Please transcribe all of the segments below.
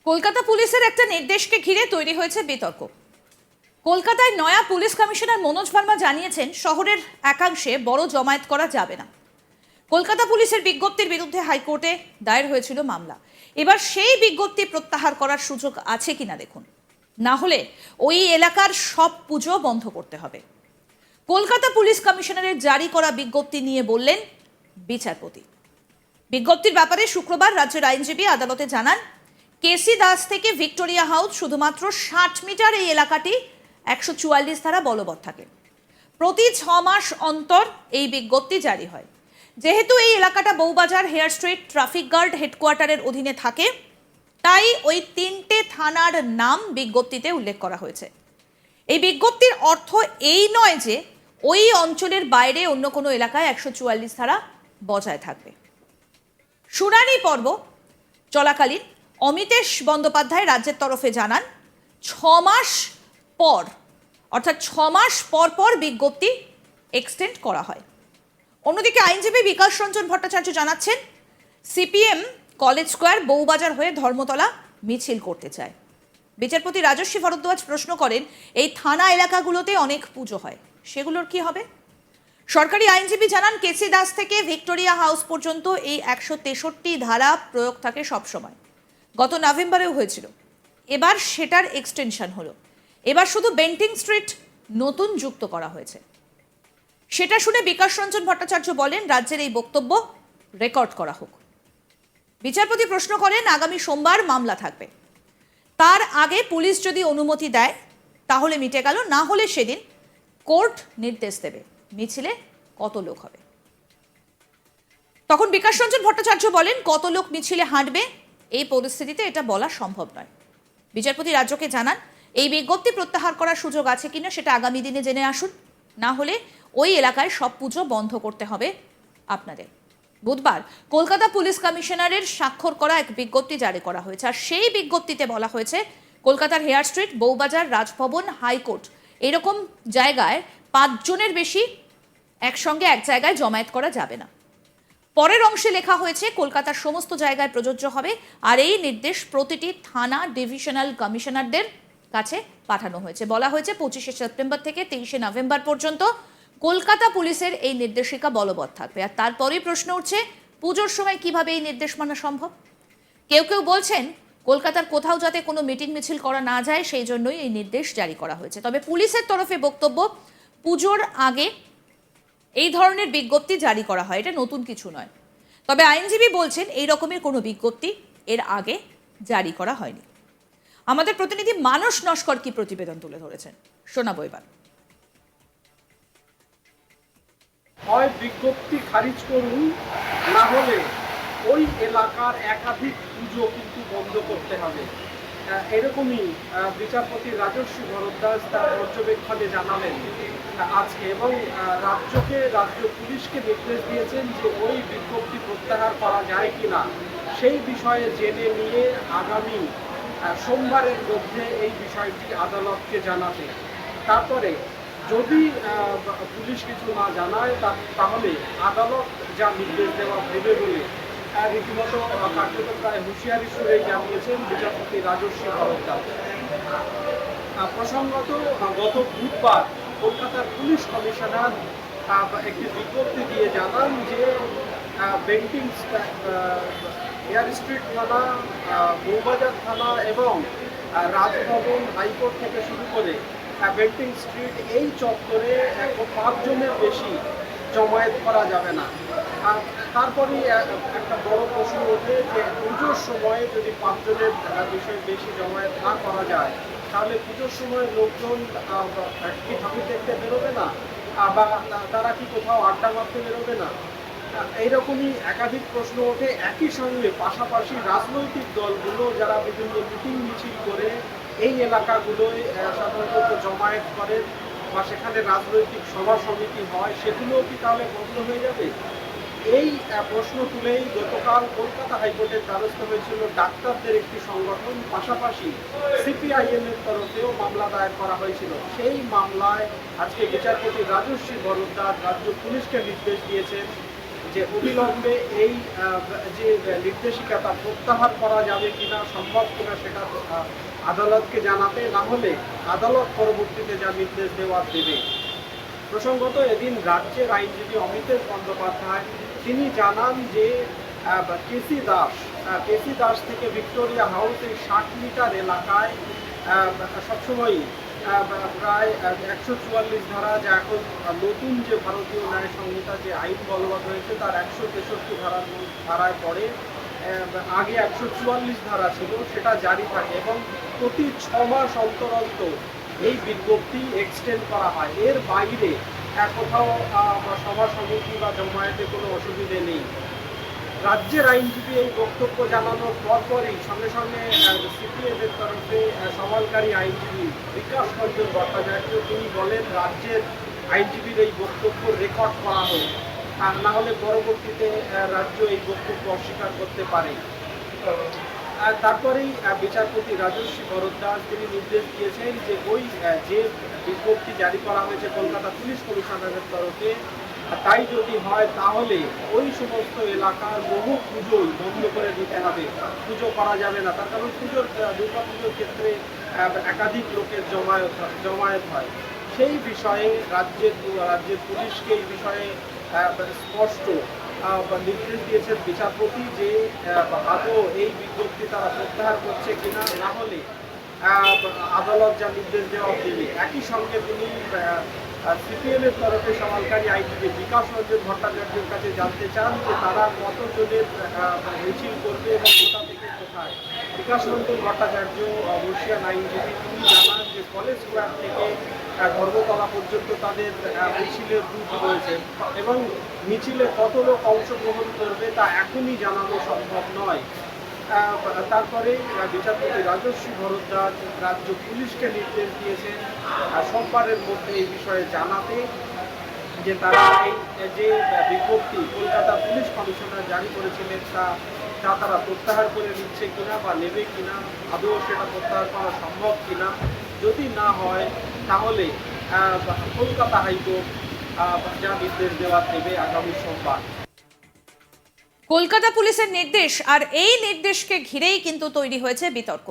কলকাতা পুলিশের একটা নির্দেশকে ঘিরে তৈরি হয়েছে বিতর্ক। কলকাতায় নয়া পুলিশ কমিশনার মনোজ ভার্মা জানিয়েছেন শহরের একাংশে বড় জমায়েত করা যাবে না। কলকাতা পুলিশের বিজ্ঞপ্তির বিরুদ্ধে হাইকোর্টে দায়ের হয়েছিল মামলা। এবার সেই বিজ্ঞপ্তি প্রত্যাহার করার সুযোগ আছে কিনা দেখুন, না হলে ওই এলাকার সব পুজো বন্ধ করতে হবে। কলকাতা পুলিশ কমিশনারের জারি করা বিজ্ঞপ্তি নিয়ে বললেন বিচারপতি। বিজ্ঞপ্তির ব্যাপারে শুক্রবার রাজ্যের আইনজীবী আদালতে জানান, কেসি দাস থেকে ভিক্টোরিয়া হাউস শুধুমাত্র 60 মিটার এই এলাকাটি 144 ধারা বলবৎ থাকে। প্রতি 6 মাস অন্তর এই বিজ্ঞপ্তি জারি হয়। যেহেতু এই এলাকাটা Bowbazar Hare Street traffic guard হেডকোয়ার্টারের অধীনে থাকে, তাই ওই 3টে থানার নাম বিজ্ঞপ্তিতে উল্লেখ করা হয়েছে। এই বিজ্ঞপ্তির অর্থ এই নয় যে ওই অঞ্চলের বাইরে অন্য কোনো এলাকায় 144 ধারা বজায় থাকবে। শুনানি পর্ব চলাকালীন অমিতেশ বন্দ্যোপাধ্যায় রাজ্যের তরফে জানান, 6 মাস পর অর্থাৎ 6 মাস পর পর বিজ্ঞপ্তি এক্সটেন্ড করা হয়। অন্যদিকে আইনজীবী বিকাশ রঞ্জন ভট্টাচার্য জানাচ্ছেন, সিপিএম কলেজ স্কোয়ার বউবাজার হয়ে ধর্মতলা মিছিল করতে চায়। বিচারপতি রাজস্বী ভরদ্বাজ প্রশ্ন করেন, এই থানা এলাকাগুলোতে অনেক পুজো হয়, সেগুলোর কি হবে? সরকারি আইনজীবী জানান, কেসি দাস থেকে ভিক্টোরিয়া হাউস পর্যন্ত এই 163 ধারা প্রয়োগ থাকে সবসময়। গত নভেম্বরেও হয়েছিল, এবার সেটার এক্সটেনশন হলো। এবার শুধু বেন্টিং স্ট্রিট নতুন যুক্ত করা হয়েছে। সেটা শুনে বিকাশ রঞ্জন ভট্টাচার্য বলেন, রাজ্যের এই বক্তব্য রেকর্ড করা হোক। বিচারপতি প্রশ্ন করেন, আগামী সোমবার মামলা থাকবে, তার আগে পুলিশ যদি অনুমতি দেয় তাহলে মিটে গেল, না হলে সেদিন কোর্ট নির্দেশ দেবে মিছিলে কত লোক হবে। তখন বিকাশ রঞ্জন ভট্টাচার্য বলেন, কত লোক মিছিলে হাঁটবে এই পরিস্থিতিতে এটা বলা সম্ভব নয়। বিচারপতি রাজ্যকে জানান, এই বিজ্ঞপ্তি প্রত্যাহার করার সুযোগ আছে কিনা সেটা আগামী দিনে জেনে আসুন, না হলে ওই এলাকায় সব পুজো বন্ধ করতে হবে আপনাদের। বুধবার কলকাতা পুলিশ কমিশনারের স্বাক্ষর করা এক বিজ্ঞপ্তি জারি করা হয়েছে, আর সেই বিজ্ঞপ্তিতে বলা হয়েছে কলকাতার Hare Street, Bowbazar, Raj Bhavan, high court এরকম জায়গায় 5 জনের বেশি একসঙ্গে এক জায়গায় জমায়েত করা যাবে না। পরের অংশে লেখা হয়েছে কলকাতার সমস্ত জায়গায় প্রযোজ্য হবে, আর এই নির্দেশ প্রতিটি থানা ডিভিশনাল কমিশনারদের কাছে পাঠানো হয়েছে। বলা হয়েছে 25শে সেপ্টেম্বর থেকে 23শে নভেম্বর পর্যন্ত কলকাতা পুলিশের এই নির্দেশিকা বলবৎ থাকবে। আর তারপরেই প্রশ্ন উঠছে, পুজোর সময় কিভাবে এই নির্দেশ মানা সম্ভব? কেউ কেউ বলছেন কলকাতার কোথাও যাতে কোনো মিটিং মিছিল করা না যায় সেই জন্যই এই নির্দেশ জারি করা হয়েছে। তবে পুলিশের তরফে বক্তব্য, পুজোর আগে এই ধরনের বিজ্ঞপ্তি জারি করা হয়, এটা নতুন কিছু নয়। তবে আইনজীবী বলছেন এই রকমের কোনো বিজ্ঞপ্তি এর আগে জারি করা হয়নি। আমাদের প্রতিনিধি মানস নস্কর কি প্রতিবেদন তুলে ধরেছেন, শোনাবো এবার। হয় বিজ্ঞপ্তি খারিজ করুন, না হলে ওই এলাকার একাধিক পুজো কিন্তু বন্ধ করতে হবে। এরকমই বিচারপতি রাজস্বী ভরদ্বাজ তার পর্যবেক্ষণে জানালেন আজকে, এবং রাজ্য পুলিশকে নির্দেশ দিয়েছেন যে ওই বিজ্ঞপ্তি প্রত্যাহার করা যায় কিনা সেই বিষয়ে জেনে নিয়ে আগামী সোমবারের মধ্যে এই বিষয়টি আদালতকে জানাতে। তারপরে যদি পুলিশ কিছু না জানায় তাহলে আদালত যা নির্দেশ দেওয়া দেবে বলে রীতিমতো কার্যত প্রায় হুঁশিয়ারি সুরেই জানিয়েছেন বিচারপতি রাজস্বী ভরদ্বাজ। প্রসঙ্গত গত বুধবার কলকাতার পুলিশ কমিশনার একটি বিজ্ঞপ্তি দিয়ে জানান যে বেন্টিং হেয়ার স্ট্রিট থানা, বউবাজার থানা এবং রাজভবন, হাইকোর্ট থেকে শুরু করে বেন্টিং স্ট্রিট এই চত্বরে 5 জনের বেশি জমায়েত করা যাবে না। তারপরেই একটা বড় প্রশ্ন ওঠে যে পুজোর সময়ে যদি 5 জনের বেশি জমায়েত না করা যায় তাহলে পুজোর সময় লোকজন কি ঠাকুর দেখতে বেরোবে না, বা তারা কি কোথাও আড্ডা মারতে বেরোবে না? এইরকমই একাধিক প্রশ্ন ওঠে। একই সঙ্গে পাশাপাশি রাজনৈতিক দলগুলো যারা বিভিন্ন মিটিং মিছিল করে এই এলাকাগুলোয় সাধারণত জমায়েত করেন বা সেখানে রাজনৈতিক সভা সমিতি হয়, সেগুলোও কি তাহলে বন্ধ হয়ে যাবে? এই প্রশ্ন তুলেই গতকাল কলকাতা হাইকোর্টের দ্বারস্থ হয়েছিল ডাক্তারদের একটি সংগঠন, পাশাপাশি সিপিআইএম এর তরফেও মামলা দায়ের করা হয়েছিল। সেই মামলায় আজকে বিচারপতি রাজস্বী ভরদ্বাজ রাজ্য পুলিশকে নির্দেশ দিয়েছেন যে অবিলম্বে এই যে নির্দেশিকা তা প্রত্যাহার করা যাবে কিনা, সম্ভব কিনা সেটা আদালতকে জানাতে, না হলে আদালত পরবর্তীতে যা নির্দেশ দেওয়ার দেবে। প্রসঙ্গত এদিন রাজ্যের আইনজীবী অমিতেশ বন্দ্যোপাধ্যায় তিনি জানান যে কেসি দাস থেকে ভিক্টোরিয়া হাউস এই 60 মিটার এলাকায় সবসময়ই প্রায় 144 ধারা, যা এখন নতুন যে ভারতীয় ন্যায় সংহিতা যে আইন বলবৎ হয়েছে তার 163 ধারায় পড়ে। আগে 144 ধারা ছিল, সেটা জারি থাকে এবং প্রতি 6 মাস অন্তর অন্তর এই বিজ্ঞপ্তি এক্সটেন্ড করা হয়। এর বাইরে কোথাও সভা সমিতি বা জমায়েতে কোনো অসুবিধে নেই। রাজ্যের আইনজীবী এই বক্তব্য জানানোর পরপরই সঙ্গে সঙ্গে সিপিএমের তরফে সমালকারী আইনজীবী বিকাশ রঞ্জন ভট্টাচার্য তিনি বলেন রাজ্যের আইনজীবীর এই বক্তব্য রেকর্ড করা হোক, আর না হলে পরবর্তীতে রাজ্য এই বক্তব্য অস্বীকার করতে পারে। তারপরেই বিচারপতি রাজস্বী ভরদ্বাজ তিনি নির্দেশ দিয়েছেন যে ওই যে বিজ্ঞপ্তি জারি করা হয়েছে কলকাতা পুলিশ কমিশনারের তরফে, তাই যদি হয় তাহলে ওই সমস্ত এলাকার বহু পুজোই বন্ধ করে দিতে হবে, পুজো করা যাবে না। তার কারণ দুর্গা পুজোর ক্ষেত্রে একাধিক লোকের জমায়েত হয়। সেই বিষয়ে রাজ্যের পুলিশকে এই বিষয়ে স্পষ্ট নির্দেশ দিয়েছেন বিচারপতি যে আদৌ এই বিজ্ঞপ্তি তারা প্রত্যাহার করছে কিনা, না হলে আদালত যা নির্দেশ দেওয়া দেবে। একই সঙ্গে তিনি সিপিএমের তরফে সমালকারী আইনজীবী বিকাশ রঞ্জন ভট্টাচার্যের কাছে জানতে চান যে তারা কতজনের মিছিল করবে এবং কোথা থেকে কোথায়। বিকাশ রঞ্জন ভট্টাচার্য বর্ষিয়ান আইনজীবী তিনি জানান যে কলেজ স্কোয়ার থেকে ধর্মতলা পর্যন্ত তাদের মিছিলের রুট রয়েছে এবং মিছিলে কত লোক অংশগ্রহণ করবে তা এখনই জানানো সম্ভব নয়। তারপরে বিচারপতি রাজস্বী ভরদ্বাজ রাজ্য পুলিশকে নির্দেশ দিয়েছেন সোমবারের মধ্যে এই বিষয়ে জানাতে, যে তারা এই যে বিজ্ঞপ্তি কলকাতা পুলিশ কমিশনার জারি করেছিলেন তা তারা প্রত্যাহার করে নিচ্ছে কিনা বা নেবে কিনা, আদৌ সেটা প্রত্যাহার করা সম্ভব কিনা। যদি না হয় তাহলে কলকাতা হাইকোর্ট যা নির্দেশ দেওয়া দেবে আগামী সোমবার। কলকাতা পুলিশের নির্দেশ আর এই নির্দেশকে ঘিরেই কিন্তু তৈরি হয়েছে বিতর্ক।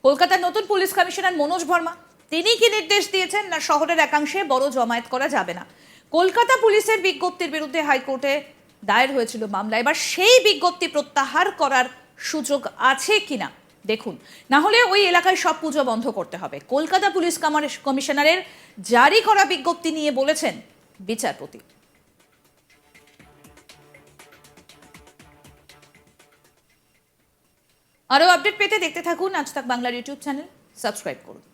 কলকাতার নতুন পুলিশ কমিশনার মনোজ ভার্মা তিনি কি নির্দেশ দিয়েছেন, না শহরের একাংশে বড় জমায়েত করা যাবে না। কলকাতা পুলিশের বিজ্ঞপ্তির বিরুদ্ধে হাইকোর্টে দায়ের হয়েছিল মামলা। এবার সেই বিজ্ঞপ্তি প্রত্যাহার করার সুযোগ আছে কিনা দেখুন, না হলে ওই এলাকায় সব পুজো বন্ধ করতে হবে। কলকাতা পুলিশ কমিশনারের জারি করা বিজ্ঞপ্তি নিয়ে বলেছেন বিচারপতি। আরো আপডেট পেতে দেখতে থাকুন আজ তাক বাংলার ইউটিউব চ্যানেল, সাবস্ক্রাইব করুন।